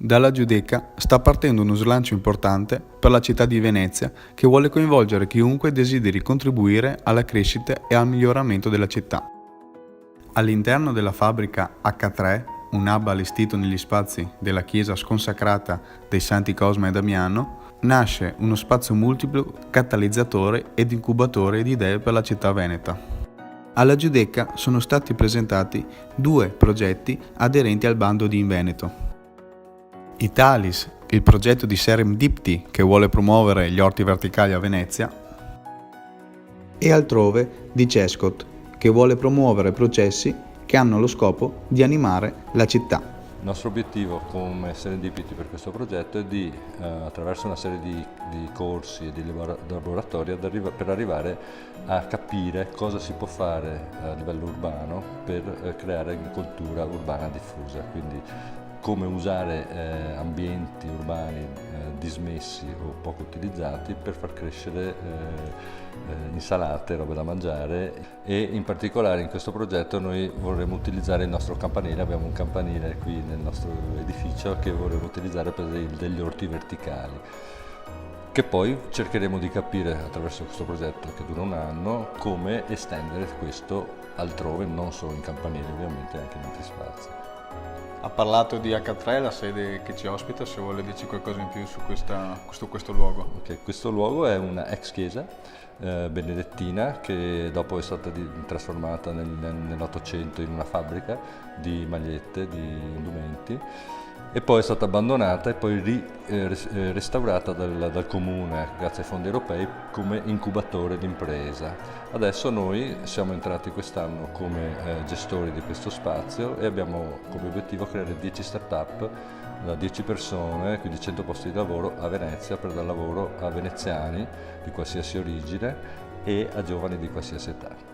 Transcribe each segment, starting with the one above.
Dalla Giudecca sta partendo uno slancio importante per la città di Venezia che vuole coinvolgere chiunque desideri contribuire alla crescita e al miglioramento della città. All'interno della fabbrica H3, un hub allestito negli spazi della chiesa sconsacrata dei Santi Cosma e Damiano, nasce uno spazio multiplo catalizzatore ed incubatore di idee per la città veneta. Alla Giudecca sono stati presentati 2 progetti aderenti al bando di Inveneto. Italis, il progetto di Serendipity che vuole promuovere gli orti verticali a Venezia, e altrove di Cescot, che vuole promuovere processi che hanno lo scopo di animare la città. Il nostro obiettivo come Serendipity per questo progetto è di, attraverso una serie di corsi e di laboratori, per arrivare a capire cosa si può fare a livello urbano per creare agricoltura urbana diffusa, quindi come usare ambienti urbani dismessi o poco utilizzati per far crescere insalate, robe da mangiare, e in particolare in questo progetto noi vorremmo utilizzare il nostro campanile. Abbiamo un campanile qui nel nostro edificio che vorremmo utilizzare per degli orti verticali, che poi cercheremo di capire attraverso questo progetto che dura un anno come estendere questo altrove, non solo in campanile, ovviamente anche in altri spazi. Ha parlato di H3, la sede che ci ospita, se vuole dirci qualcosa in più su questo luogo. Okay, questo luogo è una ex chiesa benedettina che dopo è stata trasformata nell'Ottocento in una fabbrica di magliette, di indumenti, e poi è stata abbandonata e poi restaurata dal comune grazie ai fondi europei come incubatore d'impresa. Adesso noi siamo entrati quest'anno come gestori di questo spazio e abbiamo come obiettivo creare 10 start-up da 10 persone, quindi 100 posti di lavoro a Venezia, per dar lavoro a veneziani di qualsiasi origine e a giovani di qualsiasi età.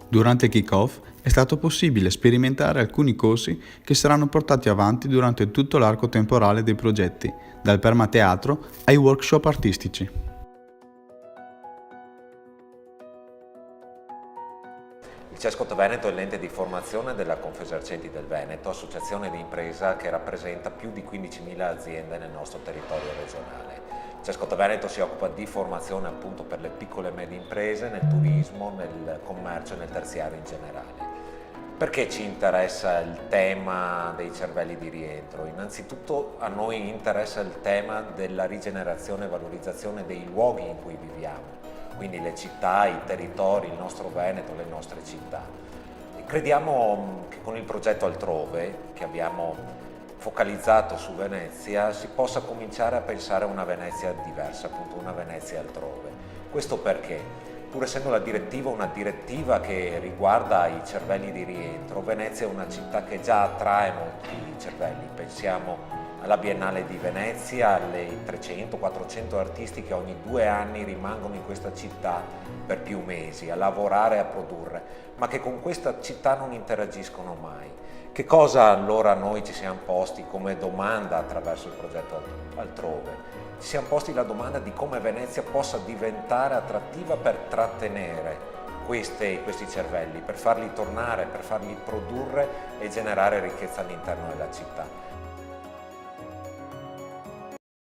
Durante il kick-off è stato possibile sperimentare alcuni corsi che saranno portati avanti durante tutto l'arco temporale dei progetti, dal permateatro ai workshop artistici. Il Cescot Veneto è l'ente di formazione della Confesercenti del Veneto, associazione di impresa che rappresenta più di 15.000 aziende nel nostro territorio regionale. Il Cescot Veneto si occupa di formazione appunto per le piccole e medie imprese, nel turismo, nel commercio e nel terziario in generale. Perché ci interessa il tema dei cervelli di rientro? Innanzitutto a noi interessa il tema della rigenerazione e valorizzazione dei luoghi in cui viviamo, quindi le città, i territori, il nostro Veneto, le nostre città. E crediamo che con il progetto Altrove, che abbiamo focalizzato su Venezia, si possa cominciare a pensare a una Venezia diversa, appunto una Venezia altrove. Questo perché, pur essendo la direttiva una direttiva che riguarda i cervelli di rientro, Venezia è una città che già attrae molti cervelli. Pensiamo alla Biennale di Venezia, alle 300-400 artisti che ogni 2 anni rimangono in questa città per più mesi a lavorare e a produrre, ma che con questa città non interagiscono mai. Che cosa allora noi ci siamo posti come domanda attraverso il progetto Altrove? Ci siamo posti la domanda di come Venezia possa diventare attrattiva per trattenere questi cervelli, per farli tornare, per farli produrre e generare ricchezza all'interno della città.